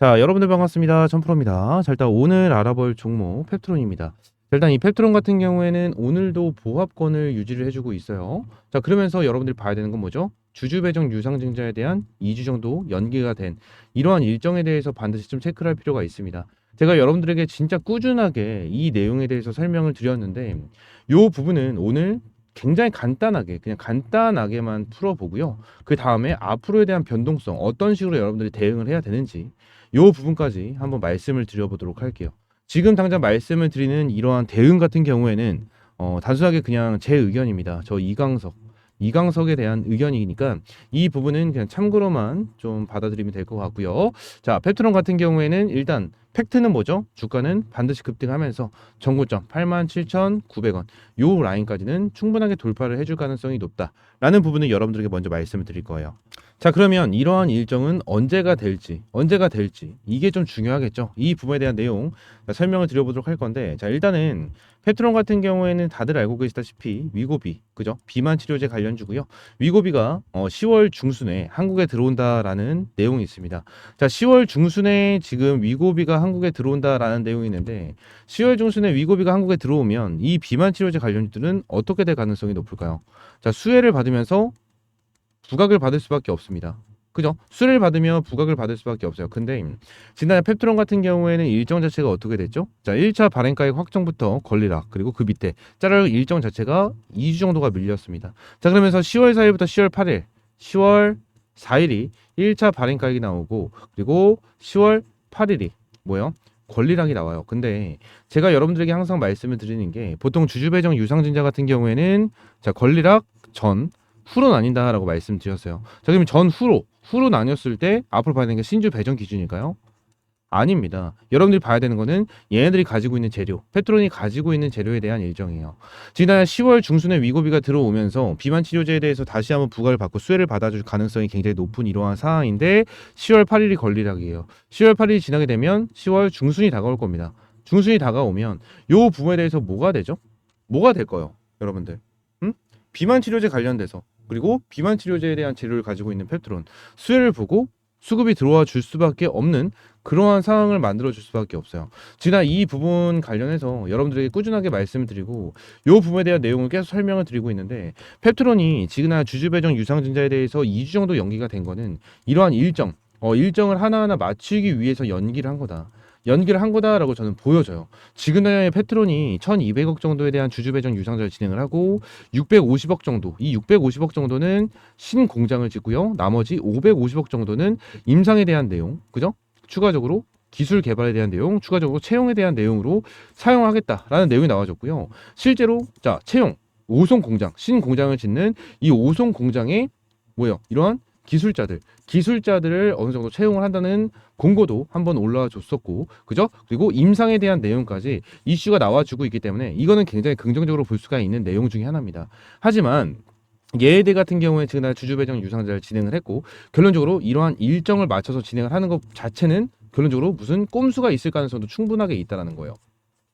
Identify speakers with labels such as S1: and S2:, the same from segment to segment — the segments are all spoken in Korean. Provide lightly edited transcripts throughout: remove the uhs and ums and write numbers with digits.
S1: 자, 여러분들 반갑습니다. 천프로입니다. 자, 일단 오늘 알아볼 종목 펩트론입니다. 자, 일단 이 펩트론 같은 경우에는 오늘도 보합권을 유지를 해주고 있어요. 자, 그러면서 여러분들이 봐야 되는 건 뭐죠? 주주 배정 유상증자에 대한 2주 정도 연기가 된 이러한 일정에 대해서 반드시 좀 체크를 할 필요가 있습니다. 제가 여러분들에게 진짜 꾸준하게 이 내용에 대해서 설명을 드렸는데 이 부분은 오늘 굉장히 간단하게 그냥 간단하게만 풀어보고요. 그 다음에 앞으로에 대한 변동성 어떤 식으로 여러분들이 대응을 해야 되는지 요 부분까지 한번 말씀을 드려보도록 할게요. 지금 당장 말씀을 드리는 이러한 대응 같은 경우에는 단순하게 그냥 제 의견입니다. 저 이강석에 대한 의견이니까 이 부분은 그냥 참고로만 좀 받아들이면 될 것 같고요. 자, 펩트론 같은 경우에는 일단 팩트는 뭐죠? 주가는 반드시 급등하면서 정고점 87,900원 요 라인까지는 충분하게 돌파를 해줄 가능성이 높다라는 부분을 여러분들에게 먼저 말씀을 드릴 거예요. 자, 그러면 이러한 일정은 언제가 될지 이게 좀 중요하겠죠. 이 부분에 대한 내용 설명을 드려보도록 할 건데, 자, 일단은 펩트론 같은 경우에는 다들 알고 계시다시피 위고비, 그죠? 비만 치료제 관련주고요. 위고비가 10월 중순에 한국에 들어온다라는 내용이 있습니다. 자, 10월 중순에 지금 위고비가 한국에 들어온다라는 내용이 있는데 10월 중순에 위고비가 한국에 들어오면 이 비만 치료제 관련주들은 어떻게 될 가능성이 높을까요? 자, 수혜를 받으면서 부각을 받을 수밖에 없습니다. 그죠? 수혜를 받으면 부각을 받을 수밖에 없어요. 근데 지난해 펩트론 같은 경우에는 일정 자체가 어떻게 됐죠? 자, 1차 발행가액 확정부터 권리락 그리고 그 밑에 짜르르 일정 자체가 2주 정도가 밀렸습니다. 자, 그러면서 10월 4일부터 10월 8일 10월 4일이 1차 발행가액이 나오고 그리고 10월 8일이 뭐요? 권리락이 나와요. 근데 제가 여러분들에게 항상 말씀을 드리는 게 보통 주주배정 유상증자 같은 경우에는 자, 권리락 전 후로 나뉜다라고 말씀드렸어요. 자, 그럼 후로 나뉘었을 때 앞으로 봐야 되는 게 신주 배정 기준일까요? 아닙니다. 여러분들이 봐야 되는 거는 얘네들이 가지고 있는 재료, 페트론이 가지고 있는 재료에 대한 일정이에요. 지난 10월 중순에 위고비가 들어오면서 비만 치료제에 대해서 다시 한번 부과를 받고 수혜를 받아줄 가능성이 굉장히 높은 이러한 상황인데 10월 8일이 권리락이에요. 10월 8일이 지나게 되면 10월 중순이 다가올 겁니다. 중순이 다가오면 요 부분에 대해서 뭐가 되죠? 뭐가 될까요? 여러분들. 비만 치료제 관련돼서 그리고 비만 치료제에 대한 재료를 가지고 있는 펩트론 수혜를 보고 수급이 들어와 줄 수밖에 없는 그러한 상황을 만들어 줄 수밖에 없어요. 지난 이 부분 관련해서 여러분들에게 꾸준하게 말씀을 드리고 이 부분에 대한 내용을 계속 설명을 드리고 있는데 펩트론이 지금 주주 배정 유상증자에 대해서 2주 정도 연기가 된 거는 이러한 일정을 하나하나 맞추기 위해서 연기를 한 거다. 연기를 한 거다라고 저는 보여져요. 지금 당장의 페트론이 1200억 정도에 대한 주주 배정 유상증자를 진행을 하고 650억 정도, 이 650억 정도는 신공장을 짓고요. 나머지 550억 정도는 임상에 대한 내용, 그죠? 추가적으로 기술 개발에 대한 내용, 추가적으로 채용에 대한 내용으로 사용하겠다라는 내용이 나와줬고요. 실제로 자, 채용, 오송 공장, 신공장을 짓는 이 오송 공장에 뭐예요? 이러한 기술자들을 어느 정도 채용을 한다는 공고도 한번 올라와 줬었고, 그죠? 그리고 임상에 대한 내용까지 이슈가 나와주고 있기 때문에 이거는 굉장히 긍정적으로 볼 수가 있는 내용 중에 하나입니다. 하지만 얘네들 같은 경우에 지금 주주 배정 유상자를 진행을 했고 결론적으로 이러한 일정을 맞춰서 진행을 하는 것 자체는 결론적으로 무슨 꼼수가 있을 가능성도 충분하게 있다라는 거예요.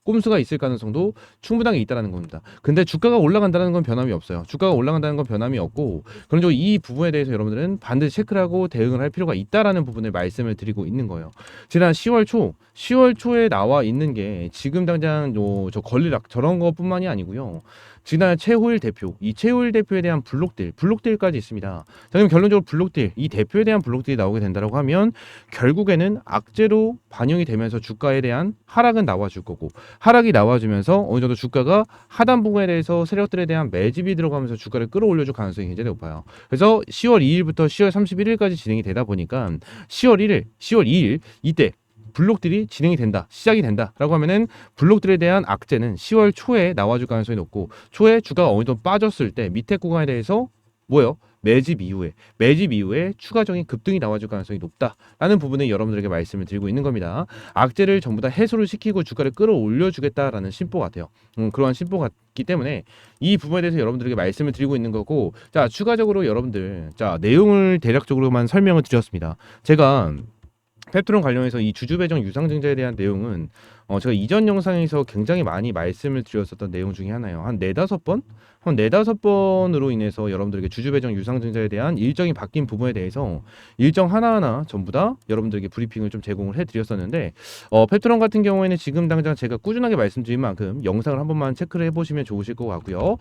S1: 꼼수가 있을 가능성도 충분하게 있다라는 겁니다. 근데 주가가 올라간다는 건 변함이 없어요. 주가가 올라간다는 건 변함이 없고 그런적으로 이 부분에 대해서 여러분들은 반드시 체크를 하고 대응을 할 필요가 있다라는 부분을 말씀을 드리고 있는 거예요. 지난 10월 초에 나와 있는 게 지금 당장 저 권리락 저런 것뿐만이 아니고요. 지난 최호일 대표, 이 최호일 대표에 대한 블록딜까지 있습니다. 자, 그럼 결론적으로 블록딜, 이 대표에 대한 블록딜이 나오게 된다고 하면 결국에는 악재로 반영이 되면서 주가에 대한 하락은 나와줄 거고 하락이 나와주면서 어느 정도 주가가 하단 부분에 대해서 세력들에 대한 매집이 들어가면서 주가를 끌어올려줄 가능성이 굉장히 높아요. 그래서 10월 2일부터 10월 31일까지 진행이 되다 보니까 10월 2일 이때 블록들이 진행이 된다, 시작이 된다라고 하면은 블록들에 대한 악재는 10월 초에 나와줄 가능성이 높고 초에 주가가 어느 정도 빠졌을 때 밑에 구간에 대해서 뭐요? 매집 이후에 추가적인 급등이 나와줄 가능성이 높다라는 부분을 여러분들에게 말씀을 드리고 있는 겁니다. 악재를 전부 다 해소를 시키고 주가를 끌어올려 주겠다라는 심보 같아요. 그러한 심보 같기 때문에 이 부분에 대해서 여러분들에게 말씀을 드리고 있는 거고 자 추가적으로 여러분들 자 내용을 대략적으로만 설명을 드렸습니다. 제가 펩트론 관련해서 이 주주 배정 유상증자에 대한 내용은 제가 이전 영상에서 굉장히 많이 말씀을 드렸었던 내용 중에 하나예요. 한 네다섯 번? 한 네다섯 번으로 인해서 여러분들에게 주주 배정 유상증자에 대한 일정이 바뀐 부분에 대해서 일정 하나하나 전부 다 여러분들에게 브리핑을 좀 제공을 해드렸었는데 페트론 같은 경우에는 지금 당장 제가 꾸준하게 말씀드린 만큼 영상을 한 번만 체크를 해보시면 좋으실 것 같고요.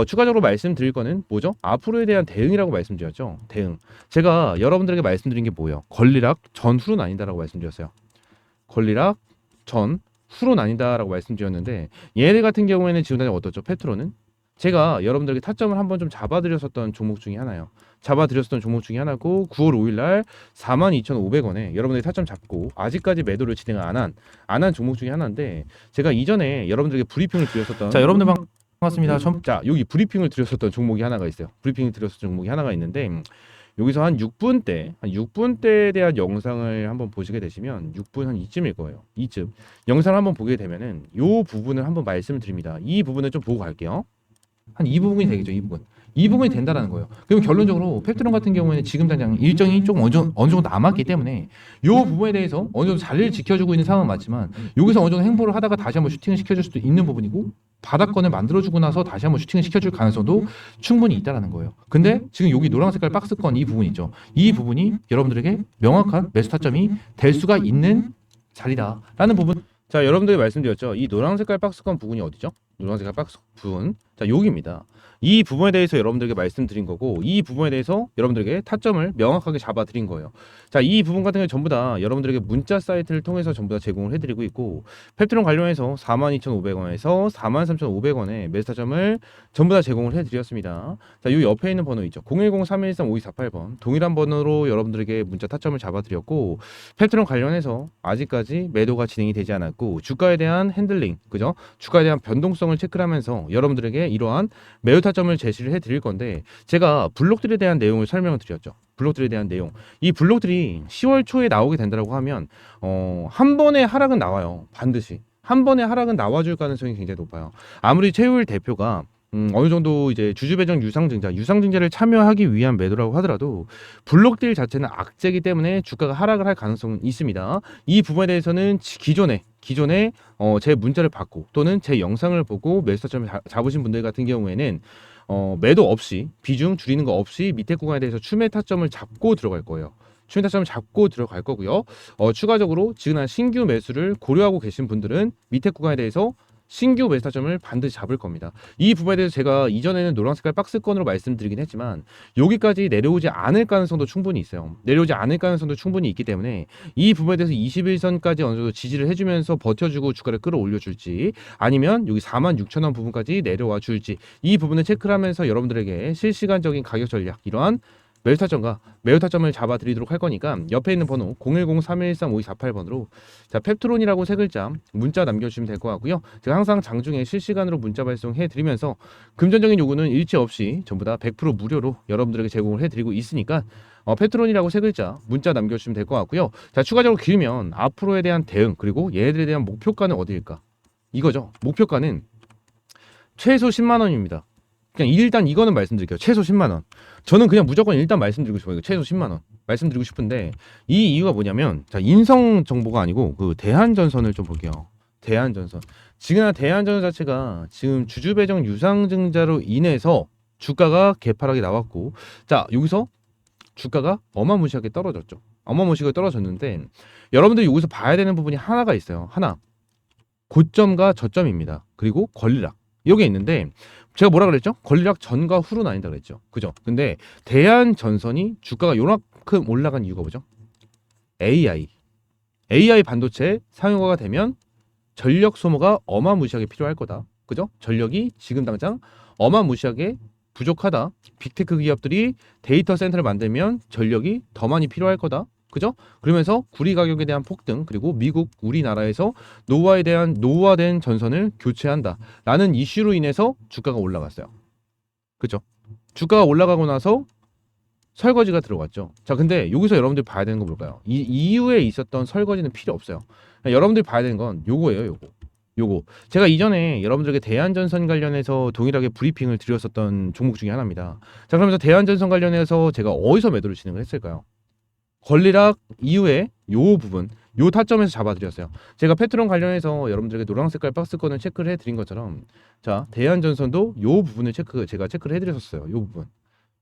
S1: 추가적으로 말씀드릴 거는 뭐죠? 앞으로에 대한 대응이라고 말씀드렸죠. 대응. 제가 여러분들에게 말씀드린 게 뭐예요? 권리락 전후로 나뉜다라고 말씀드렸어요. 권리락 전 후로 나뉜다라고 말씀드렸는데 얘네 같은 경우에는 지금 당장 어떻죠? 페트로는 제가 여러분들에게 타점을 한번 좀 잡아드렸었던 종목 중에 하나예요. 잡아드렸었던 종목 중에 하나고 9월 5일 날 42,500원에 여러분들이 타점 잡고 아직까지 매도를 진행 안 한 종목 중에 하나인데 제가 이전에 여러분들에게 브리핑을 드렸었던 자 여러분들 반갑습니다. 자 여기 브리핑을 드렸었던 종목이 하나가 있어요. 브리핑을 드렸었던 종목이 하나가 있는데 여기서 한 6분대에 대한 영상을 한번 보시게 되시면 6분 한 이쯤일 거예요. 이쯤 영상을 한번 보게 되면은 요 부분을 한번 말씀을 드립니다. 이 부분을 좀 보고 갈게요. 한 이 부분이 되겠죠. 이 부분이 된다라는 거예요. 그럼 결론적으로 펩트론 같은 경우에는 지금 당장 일정이 좀 어느 정도 남았기 때문에 이 부분에 대해서 어느 정도 자리를 지켜주고 있는 상황은 맞지만 여기서 어느 정도 행보를 하다가 다시 한번 슈팅을 시켜줄 수도 있는 부분이고 바닥권을 만들어주고 나서 다시 한번 슈팅을 시켜줄 가능성도 충분히 있다라는 거예요. 근데 지금 여기 노란 색깔 박스권 이 부분 있죠. 이 부분이 여러분들에게 명확한 매수 타점이 될 수가 있는 자리다라는 부분. 자, 여러분들이 말씀드렸죠. 이 노란 색깔 박스권 부분이 어디죠? 노란 색깔 박스 부분. 자, 여기입니다. 이 부분에 대해서 여러분들에게 말씀드린 거고 이 부분에 대해서 여러분들에게 타점을 명확하게 잡아드린 거예요. 자, 이 부분 같은 경우 전부 다 여러분들에게 문자 사이트를 통해서 전부 다 제공을 해드리고 있고 펩트론 관련해서 42,500원에서 43,500원에 매수 타점을 전부 다 제공을 해드렸습니다. 자, 이 옆에 있는 번호 있죠. 010-3113-5248번 동일한 번호로 여러분들에게 문자 타점을 잡아드렸고 펩트론 관련해서 아직까지 매도가 진행이 되지 않았고 주가에 대한 핸들링, 그죠? 주가에 대한 변동성을 체크를 하면서 여러분들에게 이러한 매우 타점을 제시를 해드릴 건데 제가 블록들에 대한 내용을 설명을 드렸죠. 블록들에 대한 내용. 이 블록들이 10월 초에 나오게 된다고 하면 한 번의 하락은 나와요. 반드시. 한 번의 하락은 나와줄 가능성이 굉장히 높아요. 아무리 최우일 대표가 어느 정도 이제 주주 배정 유상증자를 참여하기 위한 매도라고 하더라도 블록딜 자체는 악재이기 때문에 주가가 하락을 할 가능성은 있습니다. 이 부분에 대해서는 기존에 제 문자를 받고 또는 제 영상을 보고 매수 타점을 잡으신 분들 같은 경우에는 매도 없이 비중 줄이는 거 없이 밑에 구간에 대해서 추매 타점을 잡고 들어갈 거예요. 추매 타점을 잡고 들어갈 거고요. 추가적으로 지금 신규 매수를 고려하고 계신 분들은 밑에 구간에 대해서 신규 매수 타점을 반드시 잡을 겁니다. 이 부분에 대해서 제가 이전에는 노란 색깔 박스권으로 말씀드리긴 했지만 여기까지 내려오지 않을 가능성도 충분히 있어요. 내려오지 않을 가능성도 충분히 있기 때문에 이 부분에 대해서 21선까지 어느 정도 지지를 해주면서 버텨주고 주가를 끌어올려 줄지 아니면 여기 46,000원 부분까지 내려와 줄지 이 부분을 체크를 하면서 여러분들에게 실시간적인 가격 전략 이러한 매우 타점을 잡아드리도록 할 거니까 옆에 있는 번호 010-3113-5248번으로 자 펩트론이라고 세 글자 문자 남겨주시면 될 것 같고요. 제가 항상 장중에 실시간으로 문자 발송해드리면서 금전적인 요구는 일체 없이 전부 다 100% 무료로 여러분들에게 제공을 해드리고 있으니까 펩트론이라고 세 글자 문자 남겨주시면 될 것 같고요. 자 추가적으로 길면 앞으로에 대한 대응 그리고 얘네들에 대한 목표가는 어디일까? 이거죠. 목표가는 최소 10만 원입니다. 그냥 일단 이거는 말씀드릴게요. 최소 10만 원. 저는 그냥 무조건 일단 말씀드리고 싶어요. 최소 10만 원. 말씀드리고 싶은데 이 이유가 뭐냐면 자, 인성 정보가 아니고 그 대한전선을 좀 볼게요. 대한전선. 지금 대한전선 자체가 지금 주주 배정 유상증자로 인해서 주가가 개파락이 나왔고 자, 여기서 주가가 어마무시하게 떨어졌죠. 어마무시하게 떨어졌는데 여러분들이 여기서 봐야 되는 부분이 하나가 있어요. 하나. 고점과 저점입니다. 그리고 권리락. 여기 있는데 제가 뭐라 그랬죠? 권리락 전과 후로 나뉜다 그랬죠. 그죠? 근데 대한전선이 주가가 요만큼 올라간 이유가 뭐죠? AI 반도체 상용화가 되면 전력 소모가 어마무시하게 필요할 거다. 그죠? 전력이 지금 당장 어마무시하게 부족하다. 빅테크 기업들이 데이터 센터를 만들면 전력이 더 많이 필요할 거다. 그죠? 그러면서 구리 가격에 대한 폭등 그리고 미국 우리나라에서 노후화된 전선을 교체한다 라는 이슈로 인해서 주가가 올라갔어요. 그죠? 주가가 올라가고 나서 설거지가 들어갔죠. 자, 근데 여기서 여러분들이 봐야 되는 거 뭘까요? 이 이후에 있었던 설거지는 필요 없어요. 여러분들이 봐야 되는 건 요거예요. 요거 제가 이전에 여러분들에게 대한전선 관련해서 동일하게 브리핑을 드렸었던 종목 중에 하나입니다. 자, 그러면서 대한전선 관련해서 제가 어디서 매도를 진행을 했을까요? 권리락 이후에 요 부분 요 타점에서 잡아드렸어요. 제가 페트론 관련해서 여러분들에게 노란 색깔 박스권을 체크를 해드린 것처럼 자 대한전선도 요 부분을 제가 체크를 해드렸었어요. 요 부분.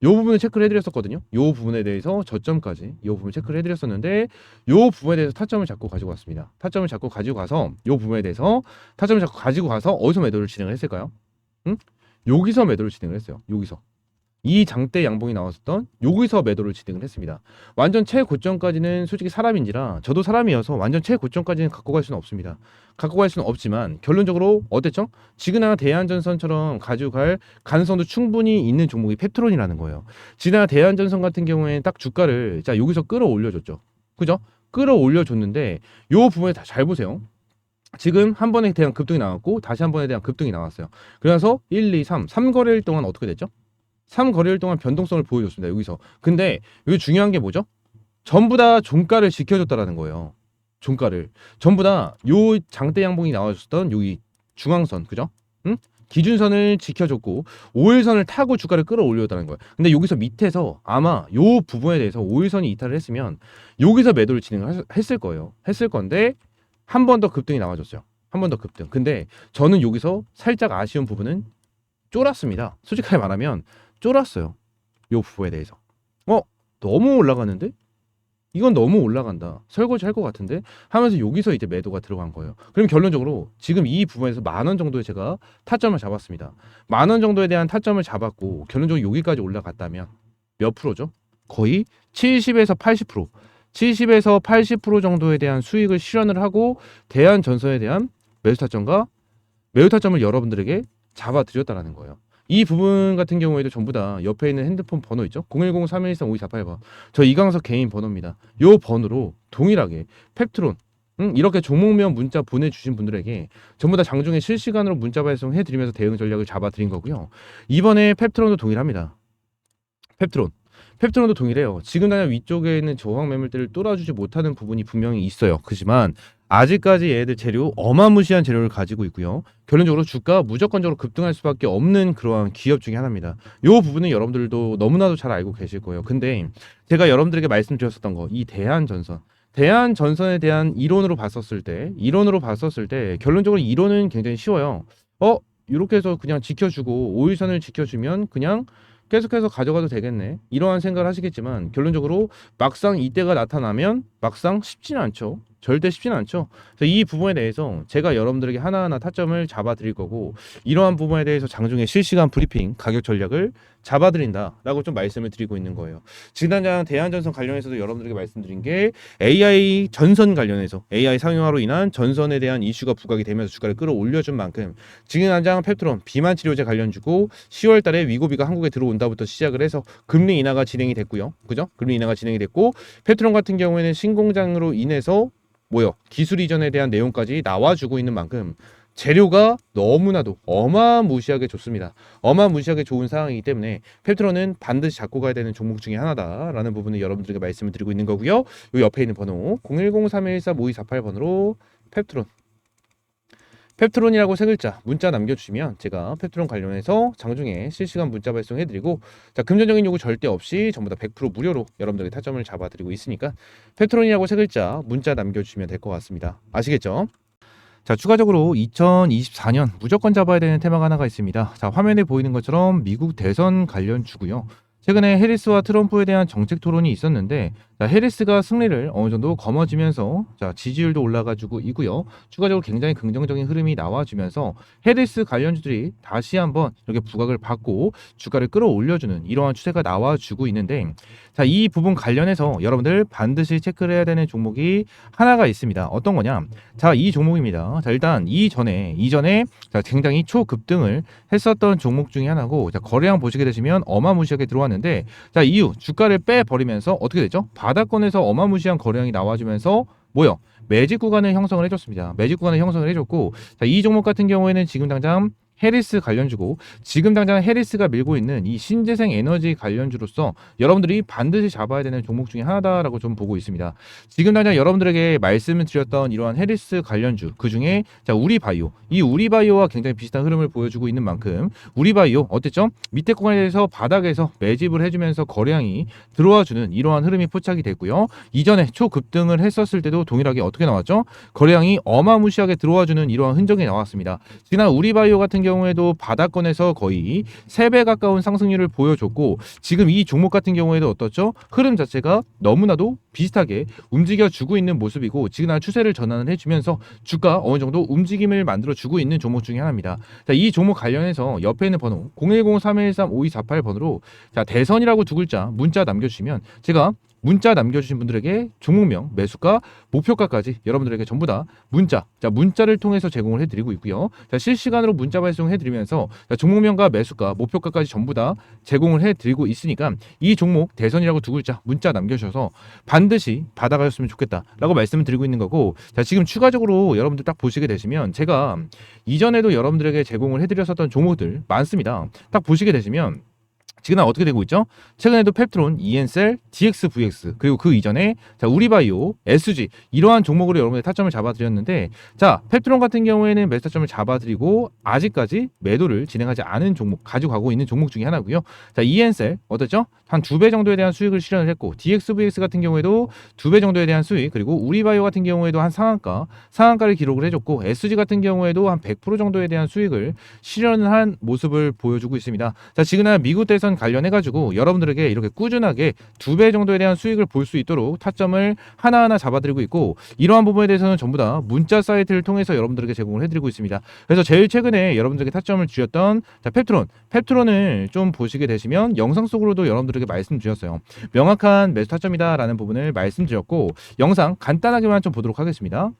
S1: 요 부분을 체크를 해드렸었거든요. 요 부분에 대해서 저점까지 요 부분 체크를 해드렸었는데 요 부분에 대해서 타점을 잡고 가지고 왔습니다. 타점을 잡고 가지고 가서 요 부분에 대해서 타점을 잡고 가지고 가서 어디서 매도를 진행을 했을까요? 응? 여기서 매도를 진행을 했어요. 여기서. 이 장대 양봉이 나왔었던 여기서 매도를 진행을 했습니다. 완전 최고점까지는 솔직히 사람인지라 저도 사람이어서 완전 최고점까지는 갖고 갈 수는 없습니다. 갖고 갈 수는 없지만 결론적으로 어땠죠? 지그나 대한전선처럼 가지고 갈 가능성도 충분히 있는 종목이 페트론이라는 거예요. 지그나 대한전선 같은 경우에는 딱 주가를 자 여기서 끌어올려줬죠. 그죠? 끌어올려줬는데 요 부분에 다 잘 보세요. 지금 한 번에 대한 급등이 나왔고 다시 한 번에 대한 급등이 나왔어요. 그래서 1, 2, 3거래일 동안 어떻게 됐죠? 3거래일 동안 변동성을 보여줬습니다. 여기서. 근데 여기 중요한 게 뭐죠? 전부 다 종가를 지켜줬다라는 거예요. 종가를. 전부 다 요 장대 양봉이 나와줬던 여기 중앙선. 그죠? 응? 기준선을 지켜줬고 5일선을 타고 주가를 끌어올렸다는 거예요. 근데 여기서 밑에서 아마 요 부분에 대해서 5일선이 이탈을 했으면 여기서 매도를 진행을 했을 거예요. 했을 건데 한 번 더 급등이 나와줬어요. 한 번 더 급등. 근데 저는 여기서 살짝 아쉬운 부분은 쫄았습니다. 솔직하게 말하면 쫄았어요. 요 부분에 대해서. 너무 올라가는데? 이건 너무 올라간다. 설거지 할 것 같은데? 하면서 여기서 이제 매도가 들어간 거예요. 그럼 결론적으로 지금 이 부분에서 10,000원 정도에 제가 타점을 잡았습니다. 10,000원 정도에 대한 타점을 잡았고 결론적으로 여기까지 올라갔다면 몇 프로죠? 거의 70에서 80%. 70에서 80% 정도에 대한 수익을 실현을 하고 대한전선에 대한 매수 타점과 매수 타점을 여러분들에게 잡아드렸다는 거예요. 이 부분 같은 경우에도 전부 다 옆에 있는 핸드폰 번호 있죠? 010-3113-5248번. 저 이강석 개인 번호입니다. 요 번호로 동일하게 펩트론 이렇게 종목명 문자 보내주신 분들에게 전부 다 장중에 실시간으로 문자 발송해드리면서 대응 전략을 잡아드린 거고요. 이번에 펩트론도 동일합니다. 펩트론도 동일해요. 지금 당장 위쪽에 있는 저항 매물대를 뚫어주지 못하는 부분이 분명히 있어요. 그렇지만 아직까지 얘들 재료 어마무시한 재료를 가지고 있고요. 결론적으로 주가 무조건적으로 급등할 수밖에 없는 그러한 기업 중에 하나입니다. 이 부분은 여러분들도 너무나도 잘 알고 계실 거예요. 근데 제가 여러분들에게 말씀드렸었던 거, 이 대한전선에 대한 이론으로 봤었을 때 결론적으로 이론은 굉장히 쉬워요. 이렇게 해서 그냥 지켜주고 5일선을 지켜주면 그냥 계속해서 가져가도 되겠네. 이러한 생각을 하시겠지만 결론적으로 막상 이때가 나타나면 막상 쉽지는 않죠. 절대 쉽지는 않죠. 그래서 이 부분에 대해서 제가 여러분들에게 하나하나 타점을 잡아드릴 거고 이러한 부분에 대해서 장중에 실시간 브리핑 가격 전략을 잡아드린다라고 좀 말씀을 드리고 있는 거예요. 지금 당장 대한전선 관련해서도 여러분들에게 말씀드린 게 AI 전선 관련해서 AI 상용화로 인한 전선에 대한 이슈가 부각이 되면서 주가를 끌어올려준 만큼 지금 당장 펩트론 비만 치료제 관련주고 10월 달에 위고비가 한국에 들어온다부터 시작을 해서 금리 인하가 진행이 됐고요. 그죠? 금리 인하가 진행이 됐고 펩트론 같은 경우에는 신공장으로 인해서 기술 이전에 대한 내용까지 나와주고 있는 만큼 재료가 너무나도 어마무시하게 좋습니다. 어마무시하게 좋은 상황이기 때문에 펩트론은 반드시 잡고 가야 되는 종목 중에 하나다라는 부분을 여러분들에게 말씀을 드리고 있는 거고요. 요 옆에 있는 번호 010-3114-5248번으로 펩트론이라고 세 글자 문자 남겨주시면 제가 펩트론 관련해서 장중에 실시간 문자 발송해드리고 자 금전적인 요구 절대 없이 전부 다 100% 무료로 여러분들에게 타점을 잡아드리고 있으니까 펩트론이라고 세 글자 문자 남겨주시면 될 것 같습니다. 아시겠죠? 자 추가적으로 2024년 무조건 잡아야 되는 테마가 하나가 있습니다. 자 화면에 보이는 것처럼 미국 대선 관련주고요. 최근에 해리스와 트럼프에 대한 정책 토론이 있었는데 자, 해리스가 승리를 어느 정도 거머쥐면서 자, 지지율도 올라가지고 있고요. 추가적으로 굉장히 긍정적인 흐름이 나와주면서 해리스 관련주들이 다시 한번 이렇게 부각을 받고 주가를 끌어올려주는 이러한 추세가 나와주고 있는데 자, 이 부분 관련해서 여러분들 반드시 체크를 해야 되는 종목이 하나가 있습니다. 어떤 거냐? 자, 이 종목입니다. 자, 일단 이전에 자, 굉장히 초급등을 했었던 종목 중에 하나고 자, 거래량 보시게 되시면 어마무시하게 들어왔는데 자, 이후 주가를 빼버리면서 어떻게 되죠? 바닥권에서 어마무시한 거래량이 나와주면서 매집 구간을 형성을 해줬습니다. 매집 구간을 형성을 해줬고 자, 이 종목 같은 경우에는 지금 당장 해리스 관련주고 지금 당장 해리스가 밀고 있는 이 신재생 에너지 관련주로서 여러분들이 반드시 잡아야 되는 종목 중에 하나다라고 좀 보고 있습니다. 지금 당장 여러분들에게 말씀을 드렸던 이러한 해리스 관련주 그 중에 자 우리바이오 이 우리바이오와 굉장히 비슷한 흐름을 보여주고 있는 만큼 우리바이오 어땠죠? 밑에 구간에서 바닥에서 매집을 해주면서 거래량이 들어와주는 이러한 흐름이 포착이 됐고요. 이전에 초급등을 했었을 때도 동일하게 어떻게 나왔죠? 거래량이 어마무시하게 들어와주는 이러한 흔적이 나왔습니다. 지난 우리바이오 같은 경우에도 바닥권에서 거의 3배 가까운 상승률을 보여줬고 지금 이 종목 같은 경우에도 어떻죠? 흐름 자체가 너무나도 비슷하게 움직여주고 있는 모습이고 지금 추세를 전환을 해주면서 주가 어느 정도 움직임을 만들어주고 있는 종목 중에 하나입니다. 자, 이 종목 관련해서 옆에 있는 번호 010-313-5248번으로 자, 대선이라고 두 글자 문자 남겨주시면 제가 문자 남겨주신 분들에게 종목명, 매수가, 목표가까지 여러분들에게 전부 다 문자를 통해서 제공을 해드리고 있고요. 자, 실시간으로 문자 발송해드리면서 종목명과 매수가, 목표가까지 전부 다 제공을 해드리고 있으니까 이 종목 대선이라고 두 글자 문자 남겨주셔서 반드시 받아가셨으면 좋겠다라고 말씀을 드리고 있는 거고 자, 지금 추가적으로 여러분들 딱 보시게 되시면 제가 이전에도 여러분들에게 제공을 해드렸었던 종목들 많습니다. 딱 보시게 되시면 지금 어떻게 되고 있죠? 최근에도 펩트론, EN셀, DXVX 그리고 그 이전에 자 우리바이오, SG 이러한 종목으로 여러분들 타점을 잡아드렸는데 자 펩트론 같은 경우에는 매수 타점을 잡아드리고 아직까지 매도를 진행하지 않은 종목 가지고 가고 있는 종목 중에 하나고요. 자 EN셀 어땠죠? 한 2배 정도에 대한 수익을 실현을 했고 DXVX 같은 경우에도 2배 정도에 대한 수익 그리고 우리바이오 같은 경우에도 한 상한가를 기록을 해줬고 SG 같은 경우에도 한 100% 정도에 대한 수익을 실현을 한 모습을 보여주고 있습니다. 자 지금 미국 대선 관련해가지고 여러분들에게 이렇게 꾸준하게 2배 정도에 대한 수익을 볼 수 있도록 타점을 하나하나 잡아드리고 있고 이러한 부분에 대해서는 전부 다 문자 사이트를 통해서 여러분들에게 제공을 해드리고 있습니다. 그래서 제일 최근에 여러분들에게 타점을 주셨던 자, 펩트론을 좀 보시게 되시면 영상 속으로도 여러분들에게 말씀드렸어요. 명확한 매수 타점이다 라는 부분을 말씀드렸고 영상 간단하게만 좀 보도록 하겠습니다.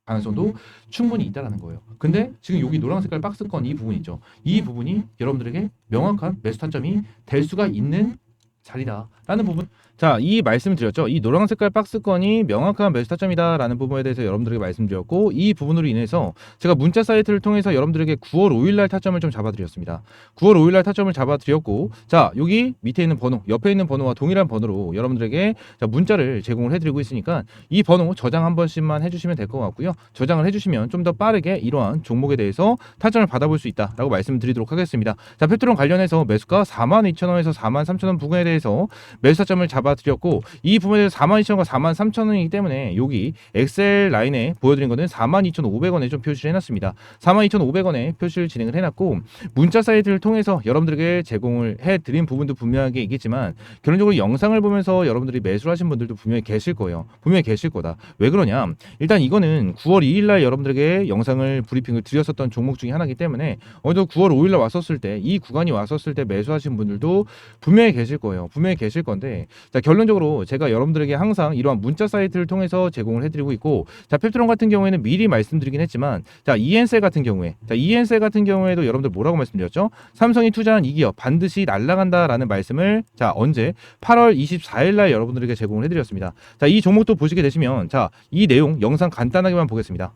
S1: 가능성도 충분히 있다라는 거예요. 근데 지금 여기 노란 색깔 박스권 이 부분 있죠. 이 부분이 여러분들에게 명확한 매수 타점이 될 수가 있는 자리다라는 부분. 자, 이 말씀을 드렸죠. 이 노란 색깔 박스권이 명확한 매수 타점이다라는 부분에 대해서 여러분들에게 말씀드렸고 이 부분으로 인해서 제가 문자 사이트를 통해서 여러분들에게 9월 5일날 타점을 좀 잡아드렸습니다. 9월 5일날 타점을 잡아드렸고 자 여기 밑에 있는 번호, 옆에 있는 번호와 동일한 번호로 여러분들에게 자, 문자를 제공을 해드리고 있으니까 이 번호 저장 한 번씩만 해주시면 될 것 같고요. 저장을 해주시면 좀 더 빠르게 이러한 종목에 대해서 타점을 받아볼 수 있다라고 말씀드리도록 하겠습니다. 자, 펩트론 관련해서 매수가 42,000원에서 43,000원 부근에 대해서 매수 타점을 잡아드렸고 이 부분에 대해서 42,000원과 43,000원이기 때문에 여기 엑셀 라인에 보여드린 거는 42,500원에 좀 표시를 해놨습니다. 42,500원에 표시를 진행을 해놨고 문자 사이트를 통해서 여러분들에게 제공을 해드린 부분도 분명하게 있겠지만 결론적으로 영상을 보면서 여러분들이 매수를 하신 분들도 분명히 계실 거예요. 분명히 계실 거다. 왜 그러냐? 일단 이거는 9월 2일날 여러분들에게 영상을 브리핑을 드렸었던 종목 중에 하나이기 때문에 어제도 9월 5일날 왔었을 때 이 구간이 왔었을 때 매수하신 분들도 분명히 계실 거예요. 분명히 계실 건데 자 결론적으로 제가 여러분들에게 항상 이러한 문자 사이트를 통해서 제공을 해드리고 있고 자 펩트론 같은 경우에는 미리 말씀드리긴 했지만 자 EN셀 같은 경우에도 여러분들 뭐라고 말씀드렸죠? 삼성이 투자한 이 기업 반드시 날아간다라는 말씀을 자 언제 8월 24일날 여러분들에게 제공을 해드렸습니다. 자 이 종목도 보시게 되시면 자 이 내용 영상 간단하게만 보겠습니다.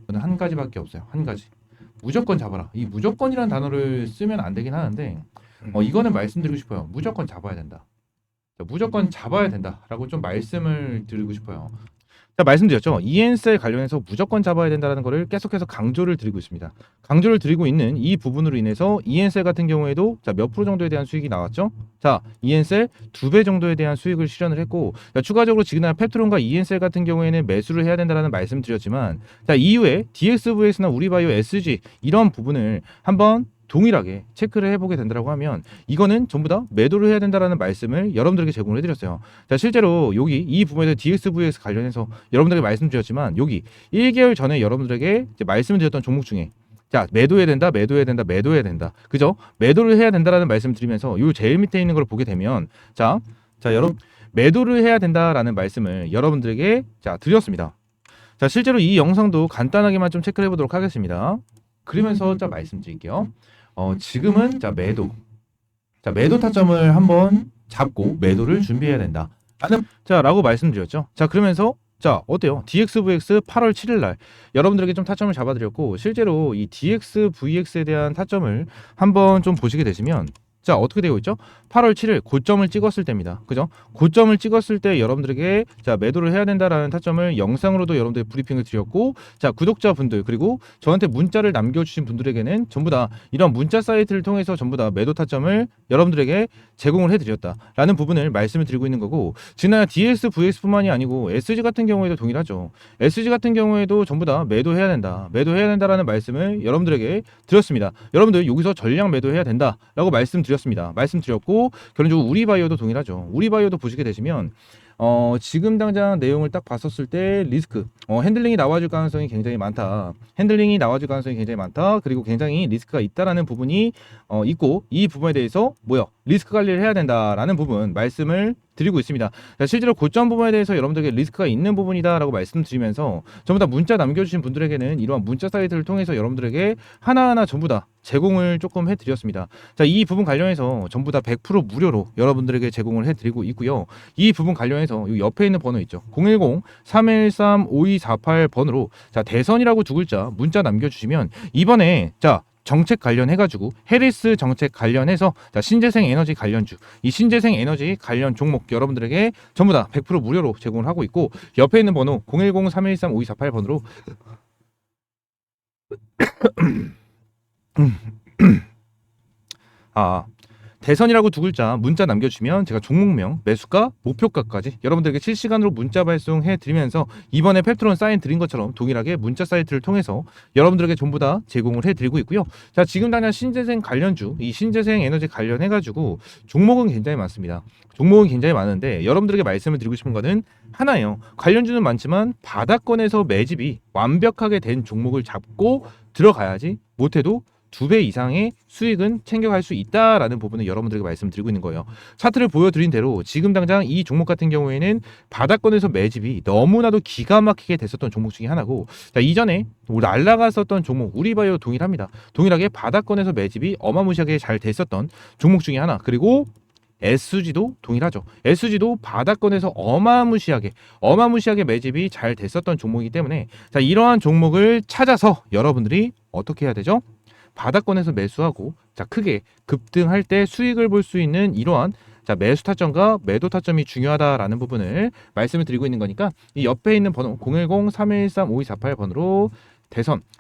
S1: 저는 한 가지밖에 없어요. 한 가지. 무조건 잡아라. 이 무조건이라는 단어를 쓰면 안 되긴 하는데 이거는 말씀드리고 싶어요. 무조건 잡아야 된다. 자, 무조건 잡아야 된다라고 좀 말씀을 드리고 싶어요. 자, 말씀드렸죠. EN셀 관련해서 무조건 잡아야 된다는 것을 계속해서 강조를 드리고 있습니다. 강조를 드리고 있는 이 부분으로 인해서 EN셀 같은 경우에도 자, 몇 프로 정도에 대한 수익이 나왔죠? 자, EN셀 2배 정도에 대한 수익을 실현을 했고 자, 추가적으로 지금 펩트론과 EN셀 같은 경우에는 매수를 해야 된다는 말씀드렸지만 자, 이후에 DXVX나 우리바이오, SG 이런 부분을 한번 동일하게 체크를 해보게 된다고 하면 이거는 전부 다 매도를 해야 된다라는 말씀을 여러분들에게 제공을 해드렸어요. 자 실제로 여기 이 부분에서 DXVX 관련해서 여러분들에게 말씀드렸지만 여기 1개월 전에 여러분들에게 이제 말씀드렸던 종목 중에 자 매도해야 된다 그죠? 매도를 해야 된다라는 말씀을 드리면서 요 제일 밑에 있는 걸 보게 되면 자 여러분 매도를 해야 된다라는 말씀을 여러분들에게 자 드렸습니다. 자 실제로 이 영상도 간단하게만 좀 체크를 해보도록 하겠습니다. 그러면서 자 말씀드릴게요. 지금은 자 매도 타점을 한번 잡고 매도를 준비해야 된다. 라고 말씀드렸죠. 자 그러면서 자, 어때요? DXVX 8월 7일 날 여러분들에게 좀 타점을 잡아드렸고, 실제로 이 DXVX에 대한 타점을 한번 좀 보시게 되시면, 자, 어떻게 되고 있죠? 8월 7일 고점을 찍었을 때입니다. 그죠? 고점을 찍었을 때 여러분들에게 자, 매도를 해야 된다라는 타점을 영상으로도 여러분들 브리핑을 드렸고, 자, 구독자분들 그리고 저한테 문자를 남겨주신 분들에게는 전부 다 이런 문자 사이트를 통해서 전부 다 매도 타점을 여러분들에게 제공을 해드렸다라는 부분을 말씀을 드리고 있는 거고, 지난 DSVX뿐만이 아니고 SG 같은 경우에도 동일하죠. SG 같은 경우에도 전부 다 매도해야 된다, 매도해야 된다라는 말씀을 여러분들에게 드렸습니다. 여러분들 여기서 전량 매도해야 된다라고 말씀드렸고, 결론적으로 우리바이오도 동일하죠. 우리바이오도 보시게 되시면 지금 당장 내용을 딱 봤었을 때 리스크, 핸들링이 나와줄 가능성이 굉장히 많다. 핸들링이 나와줄 가능성이 굉장히 많다. 그리고 굉장히 리스크가 있다라는 부분이 있고, 이 부분에 대해서 리스크 관리를 해야 된다라는 부분 말씀을 드리고 있습니다. 자, 실제로 고점 부분에 대해서 여러분들에게 리스크가 있는 부분이다라고 말씀드리면서 전부 다 문자 남겨주신 분들에게는 이러한 문자 사이트를 통해서 여러분들에게 하나하나 전부 다 제공을 조금 해드렸습니다. 자, 이 부분 관련해서 전부 다 100% 무료로 여러분들에게 제공을 해드리고 있고요. 이 부분 관련해서 이 옆에 있는 번호 있죠. 010-313-5248번으로 자, 대선이라고 두 글자 문자 남겨주시면 이번에 자, 정책 관련해가지고 해리스 정책 관련해서 자, 신재생 에너지 관련주, 이 신재생 에너지 관련 종목 여러분들에게 전부 다 100% 무료로 제공을 하고 있고, 옆에 있는 번호 010-313-5248번으로 대선이라고 두 글자 문자 남겨주시면 제가 종목명, 매수가, 목표가까지 여러분들에게 실시간으로 문자 발송해 드리면서 이번에 펩트론 사인 드린 것처럼 동일하게 문자 사이트를 통해서 여러분들에게 전부 다 제공을 해드리고 있고요. 자, 지금 당장 신재생 관련주, 이 신재생 에너지 관련해가지고 종목은 굉장히 많습니다. 종목은 굉장히 많은데 여러분들에게 말씀을 드리고 싶은 거는 하나예요. 관련주는 많지만 바닥권에서 매집이 완벽하게 된 종목을 잡고 들어가야지, 못해도 2배 이상의 수익은 챙겨갈 수 있다라는 부분을 여러분들에게 말씀드리고 있는 거예요. 차트를 보여드린 대로 지금 당장 이 종목 같은 경우에는 바닥권에서 매집이 너무나도 기가 막히게 됐었던 종목 중에 하나고, 자, 이전에 날라갔었던 종목 우리바이오 동일합니다. 동일하게 바닥권에서 매집이 어마무시하게 잘 됐었던 종목 중에 하나. 그리고 SG도 동일하죠. SG도 바닥권에서 어마무시하게 매집이 잘 됐었던 종목이기 때문에, 자, 이러한 종목을 찾아서 여러분들이 어떻게 해야 되죠? 바닥권에서 매수하고 자, 크게 급등할 때 수익을 볼 수 있는 이러한 자, 매수 타점과 매도 타점이 중요하다라는 부분을 말씀을 드리고 있는 거니까 이 옆에 있는 번호 010-313-5248번으로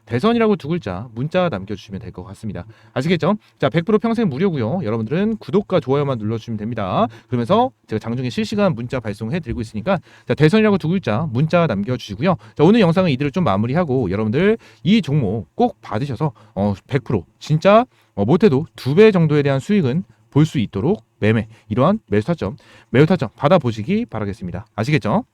S1: 대선이라고 두 글자 문자 남겨주시면 될 것 같습니다. 아시겠죠? 자, 100% 평생 무료고요. 여러분들은 구독과 좋아요만 눌러주시면 됩니다. 그러면서 제가 장중에 실시간 문자 발송해드리고 있으니까 자, 대선이라고 두 글자 문자 남겨주시고요. 자, 오늘 영상은 이대로 좀 마무리하고 여러분들 이 종목 꼭 받으셔서 100% 진짜 못해도 2배 정도에 대한 수익은 볼 수 있도록 이러한 매수 타점 받아보시기 바라겠습니다. 아시겠죠?